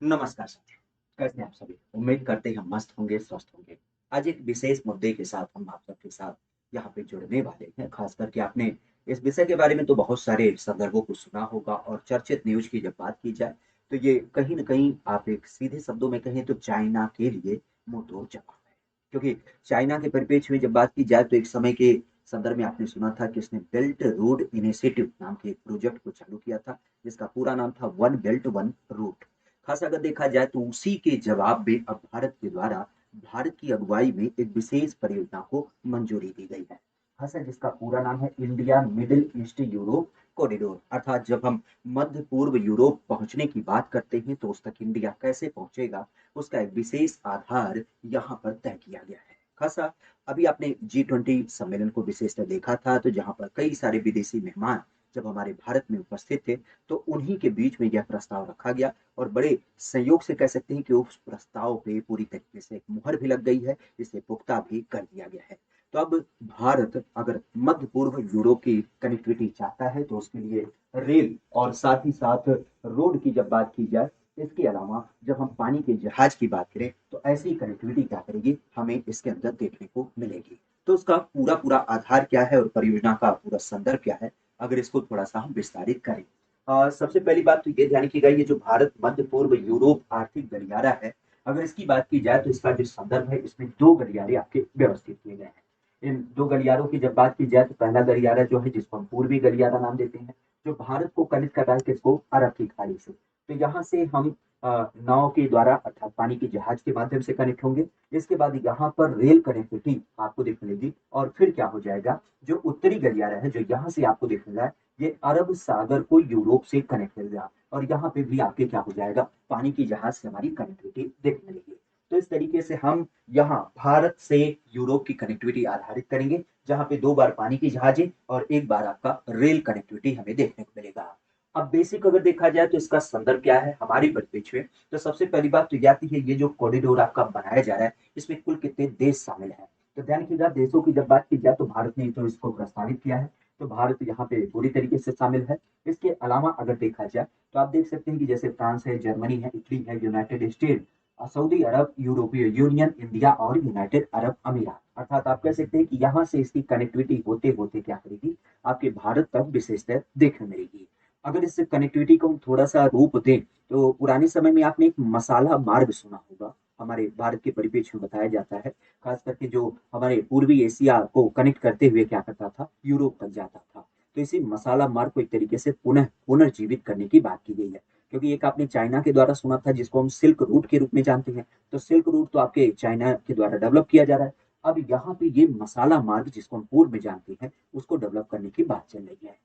नमस्कार साथियों, कैसे हैं आप सभी? उम्मीद करते हैं हम मस्त होंगे, स्वस्थ होंगे। आज एक विशेष मुद्दे के साथ हम आप सबके साथ यहाँ पे जुड़ने वाले हैं। ख़ास करके आपने इस विषय के बारे में तो बहुत सारे संदर्भों को सुना होगा और चर्चित न्यूज़ की जब बात की जाए, तो ये कहीं न कहीं आप एक सीधे शब्दों में कहें तो चाइना के लिए मुँहतोड़ जवाब है। क्योंकि चाइना के परिप्रेक्ष्य में जब बात की जाए तो एक समय के संदर्भ में आपने सुना था कि इसने बेल्ट रोड इनिशिएटिव नाम के एक प्रोजेक्ट को चालू किया था, जिसका पूरा नाम था वन बेल्ट वन रोड। खास अगर देखा जाए तो उसी के जवाब में अब भारत के द्वारा भारत की अगुवाई में एक विशेष परियोजना को मंजूरी दी गई है। खासा जिसका पूरा नाम है India middle east Europe corridor. अर्थात जब हम मध्य पूर्व यूरोप पहुंचने की बात करते हैं तो उस तक इंडिया कैसे पहुंचेगा, उसका एक विशेष आधार यहाँ पर तय किया गया है। खासा अभी आपने G20 सम्मेलन को विशेषतः देखा था, तो जहाँ पर कई सारे विदेशी मेहमान जब हमारे भारत में उपस्थित थे, तो उन्हीं के बीच में यह प्रस्ताव रखा गया और बड़े संयोग से कह सकते हैं कि उस प्रस्ताव पे पूरी तरीके से एक मुहर भी लग गई है, इसे पुख्ता भी कर दिया गया है। तो अब भारत अगर मध्य पूर्व यूरोप की कनेक्टिविटी चाहता है तो उसके लिए रेल और साथ ही साथ रोड की जब बात की जाए, इसके अलावा जब हम पानी के जहाज की बात करें तो ऐसी कनेक्टिविटी क्या करेगी, हमें इसके अंदर देखने को मिलेगी। तो उसका पूरा पूरा आधार क्या है और परियोजना का पूरा संदर्भ क्या है, अगर इसको थोड़ा सा हम विस्तारित करें। सबसे पहली बात तो ये ध्यान रखिएगा, ये जो भारत मध्य पूर्व यूरोप आर्थिक गलियारा है, अगर इसकी बात की जाए तो इसका जो संदर्भ है इसमें दो गलियारे आपके व्यवस्थित किए गए हैं। इन दो गलियारों की जब बात की जाए तो पहला गलियारा जो है जिसको हम पूर्वी गलियारा नाम देते हैं, जो भारत को कनेक्ट कर रहा है किसको, अरब की खाड़ी से। तो यहाँ से हम नाव के द्वारा अर्थात पानी के जहाज के माध्यम से कनेक्ट होंगे। इसके बाद यहाँ पर रेल कनेक्टिविटी आपको दिख मिलेगी और फिर क्या हो जाएगा, जो उत्तरी गलियारा है जो यहाँ से आपको दिख रहा है, ये अरब सागर को यूरोप से कनेक्ट करेगा और यहाँ पे भी आपके क्या हो जाएगा, पानी की जहाज से हमारी कनेक्टिविटी देखने मिलेगी। तो इस तरीके से हम यहाँ भारत से यूरोप की कनेक्टिविटी आधारित करेंगे, जहाँ पे दो बार पानी की जहाजें और एक बार आपका रेल कनेक्टिविटी हमें देखने को मिलेगा। अब बेसिक अगर देखा जाए तो इसका संदर्भ क्या है हमारी परिप्रेक्ष्य में, तो सबसे पहली बात तो ये आती है, ये जो कॉरिडोर आपका बनाया जा रहा है इसमें कुल कितने देश शामिल हैं। तो ध्यान रखिएगा, देशों की जब बात की जाए तो भारत ने तो इसको प्रस्तावित किया है, तो भारत यहाँ पे पूरी तरीके से शामिल है। इसके अलावा अगर देखा जाए तो आप देख सकते हैं कि जैसे फ्रांस है, जर्मनी है, इटली है, यूनाइटेड स्टेट, सऊदी अरब, यूरोपीय यूनियन, इंडिया और यूनाइटेड अरब अमीरात। अर्थात आप कह सकते हैं कि यहाँ से इसकी कनेक्टिविटी होते होते क्या करेगी, आपके भारत तक विशेषतः देखने मिलेगी। अगर इस कनेक्टिविटी को हम थोड़ा सा रूप दें तो पुराने समय में आपने एक मसाला मार्ग सुना होगा, हमारे भारत के परिप्रेक्ष्य में बताया जाता है। खास करके जो हमारे पूर्वी एशिया को कनेक्ट करते हुए क्या करता था, यूरोप तक जाता था। तो इसी मसाला मार्ग को एक तरीके से पुनः पुनर्जीवित करने की बात की गई है, क्योंकि एक आपने चाइना के द्वारा सुना था जिसको हम सिल्क रूट के रूप में जानते हैं। तो सिल्क रूट तो आपके चाइना के द्वारा डेवलप किया जा रहा है। अब यहाँ पे ये मसाला मार्ग जिसको हम पूर्व में जानते हैं उसको डेवलप करने की बात चल रही है।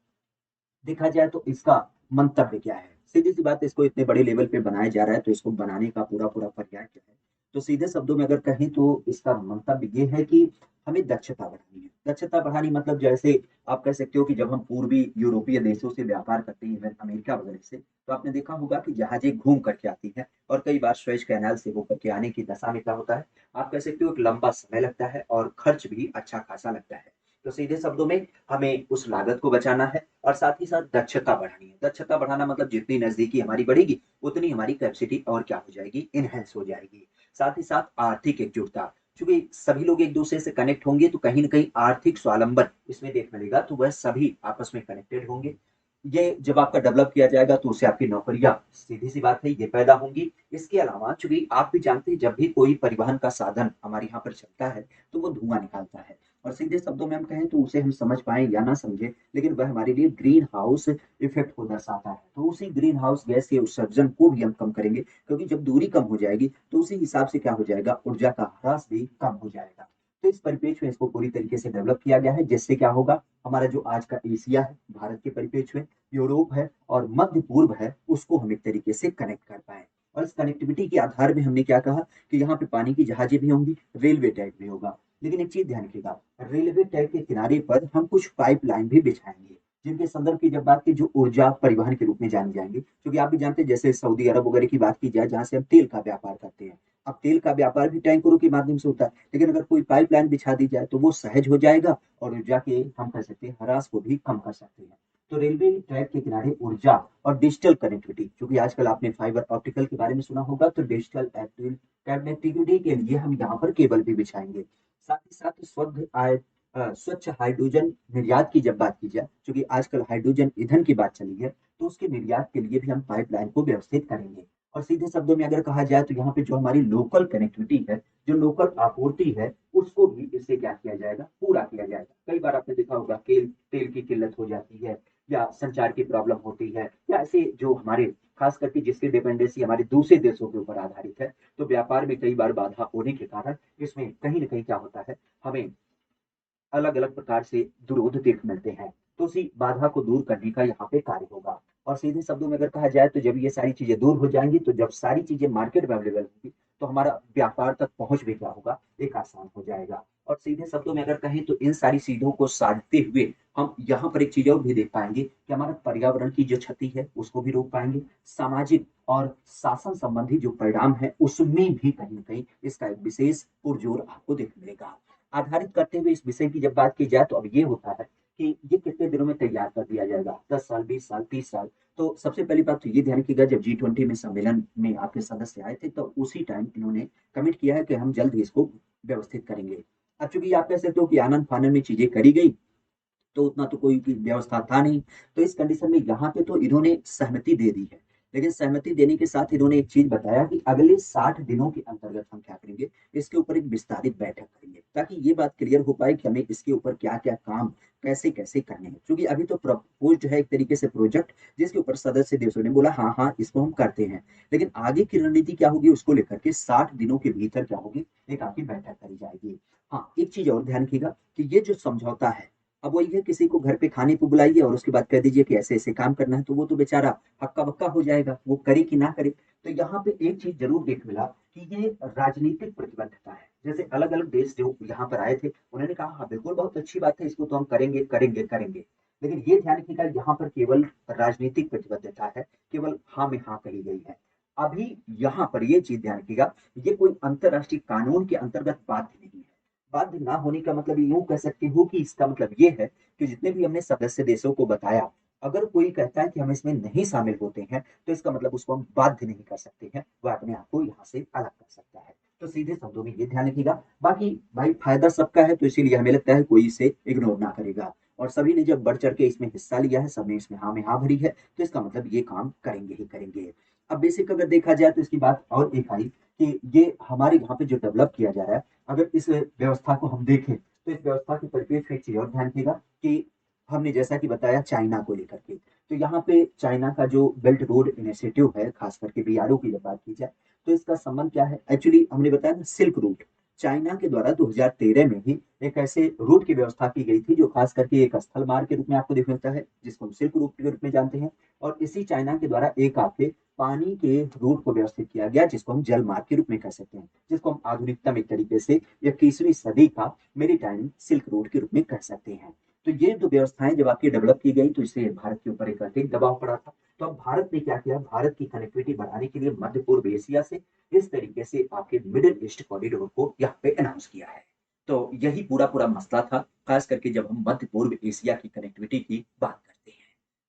देखा जाए तो इसका मंतव्य क्या है? सीधी-सी बात है, इसको इतने बड़े लेवल पे बनाया जा रहा है, तो इसको बनाने का पूरा-पूरा पर्याय क्या है? तो सीधे शब्दों में अगर कहें तो इसका मंतव्य ये है कि हमें दक्षता बढ़ानी है। दक्षता बढ़ानी मतलब जैसे आप कह सकते हो कि जब हम पूर्वी यूरोपीय देशों से व्यापार करते हैं, इवन अमेरिका वगैरह से, तो आपने देखा होगा कि जहाजें घूम कर के आती हैं और कई बार सुएज़ कैनाल से होकर के आने की दशा में क्या होता है, आप कह सकते हो एक लंबा समय लगता है और खर्च भी अच्छा खासा लगता है। तो सीधे शब्दों में हमें उस लागत को बचाना है और साथ ही साथ दक्षता बढ़ानी है। दक्षता बढ़ाना मतलब जितनी नज़दीकी हमारी बढ़ेगी, उतनी हमारी कैपेसिटी और क्या हो जाएगी, एनहांस हो जाएगी। साथ ही साथ आर्थिक एकजुटता, चूँकि सभी लोग एक-दूसरे से कनेक्ट होंगे तो कहीं न कहीं आर्थिक स्वावलंबन इसमें देखने मिलेगा, तो वह सभी आपस में कनेक्टेड होंगे। ये जब आपका डेवलप किया जाएगा तो उससे आपकी नौकरियाँ, सीधी-सी बात है, ये पैदा होंगी। इसके अलावा चूँकि आप भी जानते हैं जब भी कोई परिवहन का साधन हमारे यहाँ पर चलता है, तो वो धुआँ निकालता है और सीधे शब्दों में हम कहें तो उसे हम समझ पाएँ या ना समझें, लेकिन वह हमारे लिए ग्रीन हाउस इफ़ेक्ट को दर्शाता है। तो उसी ग्रीन हाउस गैस के उत्सर्जन को भी हम कम करेंगे, क्योंकि जब दूरी कम हो जाएगी, तो उसी हिसाब से क्या हो जाएगा, ऊर्जा का ह्रास भी कम हो जाएगा। तो इस परिप्रेक्ष्य में इसको पूरी तरीके से डेवलप किया गया है, जिससे क्या होगा, हमारा जो आज का एशिया है, भारत के परिप्रेक्ष्य में, यूरोप है और मध्य पूर्व है, उसको हम एक तरीके से कनेक्ट कर पाएँ। और इस कनेक्टिविटी के आधार में हमने क्या कहा कि यहाँ पे पानी की जहाजें भी होंगी, रेलवे ट्रैक भी होगा। लेकिन एक चीज़ ध्यान रखिएगा, रेलवे ट्रैक के किनारे पर हम कुछ पाइपलाइन भी बिछाएँगे, जिनके संदर्भ की जब बात की जो ऊर्जा परिवहन के रूप में जानी जाएँगी। क्योंकि आप भी जानते हैं जैसे सऊदी अरब वगैरह की बात की जाए जहाँ से हम तेल का व्यापार करते हैं। अब तेल का व्यापार भी टैंकरों के माध्यम से होता है, लेकिन अगर कोई पाइपलाइन बिछा दी जाए तो वो सहज हो जाएगा और ऊर्जा के हम कह सकते हैं ह्रास को भी कम कर सकते हैं। तो रेलवे ट्रैक के किनारे ऊर्जा और डिजिटल कनेक्टिविटी, क्योंकि आजकल आपने फाइबर ऑप्टिकल के बारे में सुना होगा, तो डिजिटल कनेक्टिविटी के लिए हम यहाँ पर केबल भी बिछाएंगे। साथ ही साथ स्वच्छ हाइड्रोजन निर्यात की जब बात की जाए, क्योंकि आजकल हाइड्रोजन ईंधन की बात चली है, तो उसके निर्यात के लिए भी हम पाइपलाइन को व्यवस्थित करेंगे। और सीधे शब्दों में अगर कहा जाए तो यहाँ पे जो हमारी लोकल कनेक्टिविटी है, जो लोकल आपूर्ति है, उसको भी इससे क्या किया जाएगा, पूरा किया जाएगा। कई बार आपने देखा होगा कि तेल की किल्लत हो जाती है, या संचार की प्रॉब्लम होती है, या ऐसे जो हमारे खास करके जिसकी डिपेंडेंसी हमारे दूसरे देशों के ऊपर आधारित है, तो व्यापार में कई बार बाधा होने के कारण इसमें कहीं ना कहीं क्या होता है, हमें अलग अलग प्रकार से विरोध देख मिलते हैं। तो उसी बाधा को दूर करने का यहाँ पे कार्य होगा। और सीधे शब्दों में अगर कहा जाए तो जब ये सारी चीजें दूर हो जाएंगी, तो जब सारी चीजें मार्केट में अवेलेबल होगी, तो हमारा व्यापार तक पहुंच भी क्या होगा, एक आसान हो जाएगा। और सीधे शब्दों में अगर कहें तो इन सारी चीजों को साधते हुए हम यहाँ पर एक चीज और भी देख पाएंगे कि हमारा पर्यावरण की जो क्षति है उसको भी रोक पाएंगे। सामाजिक और शासन संबंधी जो परिणाम है उसमें भी कहीं ना कहीं इसका एक विशेष पुरजोर आपको देखने मिलेगा। आधारित करते हुए इस विषय की जब बात की जाए, तो अब ये होता है कि ये कितने दिनों में तैयार कर दिया जाएगा, 10 साल, 20 साल, 30 साल। तो सबसे पहली बात तो ये ध्यान रखिएगा, जब G20 में सम्मेलन में आपके सदस्य आए थे, तो उसी टाइम इन्होंने कमिट किया है कि हम जल्द ही इसको व्यवस्थित करेंगे। अब चूंकि आप कह सकते हो कि आनंद फानन में चीजें करी गई, तो उतना तो कोई भी व्यवस्था था नहीं। तो इस कंडीशन में यहाँ पे तो इन्होंने सहमति दे दी है। लेकिन सहमति देने के साथ इन्होंने एक चीज बताया कि अगले 60 दिनों के अंतर्गत हम क्या करेंगे, इसके ऊपर एक विस्तारित बैठक करेंगे, ताकि ये बात क्लियर हो पाए कि हमें इसके ऊपर क्या क्या काम कैसे कैसे करने हैं। क्योंकि अभी तो प्रपोज है एक तरीके से प्रोजेक्ट, जिसके ऊपर सदस्य देशों ने बोला हाँ हाँ इसको हम करते हैं। लेकिन आगे की रणनीति क्या होगी उसको लेकर के 60 दिनों के भीतर क्या होगी, एक आपकी बैठक करी जाएगी। हाँ, एक चीज और ध्यान रखिएगा कि ये जो समझौता है, अब वही है, किसी को घर पे खाने को बुलाइए और उसके बाद कह दीजिए कि ऐसे ऐसे काम करना है, तो वो तो बेचारा हक्का बक्का हो जाएगा, वो करे कि ना करे। तो यहाँ पे एक चीज जरूर देख मिला कि ये राजनीतिक प्रतिबद्धता है। जैसे अलग अलग देश जो यहाँ पर आए थे, उन्होंने कहा हाँ बिल्कुल बहुत अच्छी बात है, इसको तो हम करेंगे करेंगे करेंगे। लेकिन ये ध्यान रखिएगा, यहाँ पर केवल राजनीतिक प्रतिबद्धता है, केवल हाँ में हाँ कही गई है। अभी यहाँ पर ये चीज ध्यान रखिएगा, ये कोई अंतरराष्ट्रीय कानून के अंतर्गत बाध्य नहीं है। बाध्य ना होने का मतलब यूं कह सकते हो कि इसका मतलब ये है कि जितने भी हमने सदस्य देशों को बताया, अगर कोई कहता है कि हम इसमें नहीं शामिल होते हैं, तो इसका मतलब उसको हम बाध्य नहीं कर सकते हैं, वह अपने आप को यहाँ से अलग कर सकता है। तो सीधे शब्दों में ये ध्यान रखिएगा। बाकी भाई फायदा सबका है, तो इसीलिए हमें लगता है कोई इसे इग्नोर ना करेगा। और सभी ने जब बढ़ चढ़ के इसमें हिस्सा लिया है, सबने इसमें हाँ में हाँ भरी है, तो इसका मतलब ये काम करेंगे ही करेंगे। अब बेसिक अगर देखा जाए तो इसकी बात और एक आई कि ये हमारे यहाँ पे जो डेवलप किया जा रहा है, अगर इस व्यवस्था को हम देखें, तो इस व्यवस्था के परिप्रेक्ष्य में एक चीज और ध्यान रखिएगा कि हमने जैसा कि बताया चाइना को लेकर के, तो यहाँ पे चाइना का जो बेल्ट रोड इनिशिएटिव है, खास करके बीआरओ की जब बात की जाए, तो इसका संबंध क्या है, एक्चुअली हमने बताया ना, सिल्क रूट। चाइना के द्वारा 2013 में ही एक ऐसे रूट की व्यवस्था की गई थी, जो खास करके एक स्थल मार्ग के रूप में आपको देख मिलता है, जिसको हम सिल्क रूट के रूप में जानते हैं। और इसी चाइना के द्वारा एक आपके पानी के रूट को व्यवस्थित किया गया, जिसको हम जल मार्ग के रूप में कह सकते हैं, जिसको हम आधुनिकतम एक तरीके से 21वीं सदी का मेरीटाइम सिल्क रोड के रूप में कह सकते हैं। तो ये जो व्यवस्थाएं जब आपकी डेवलप की गई, तो इससे भारत के ऊपर एक अधिक दबाव पड़ा था। तो अब भारत ने क्या किया, भारत की कनेक्टिविटी बढ़ाने के लिए मध्य पूर्व एशिया से इस तरीके से आपके मिडिल ईस्ट कॉरिडोर को यहाँ पे अनाउंस किया है। तो यही पूरा पूरा मसला था, खास करके जब हम मध्य पूर्व एशिया की कनेक्टिविटी की बात करते हैं।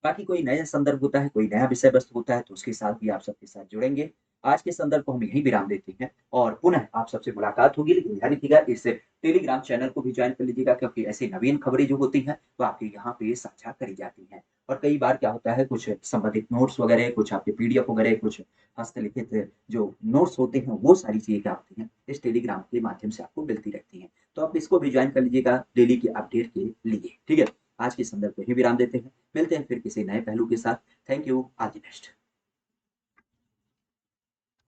बाकी कोई नया संदर्भ होता है, कोई नया विषय वस्तु होता है, तो उसके साथ भी आप सबके साथ जुड़ेंगे। आज के संदर्भ को हम यहीं विराम देते हैं, और पुनः आप सबसे मुलाकात होगी। लेकिन ध्यान रखिएगा, इस टेलीग्राम चैनल को भी ज्वाइन कर लीजिएगा, क्योंकि ऐसी नवीन खबरें जो होती हैं वो आपके यहाँ पे साझा करी जाती हैं। और कई बार क्या होता है, कुछ संबंधित नोट्स वगैरह, कुछ आपके पीडीएफ वगैरह, कुछ हस्तलिखित जो नोट्स होते हैं, वो सारी चीजें क्या होती हैं, इस टेलीग्राम के माध्यम से आपको मिलती रहती हैं। तो आप इसको भी ज्वाइन कर लीजिएगा डेली की अपडेट के लिए, ठीक है। आज के संदर्भ को ही विराम देते हैं, मिलते हैं फिर किसी नए पहलू के साथ। Thank you, all the best.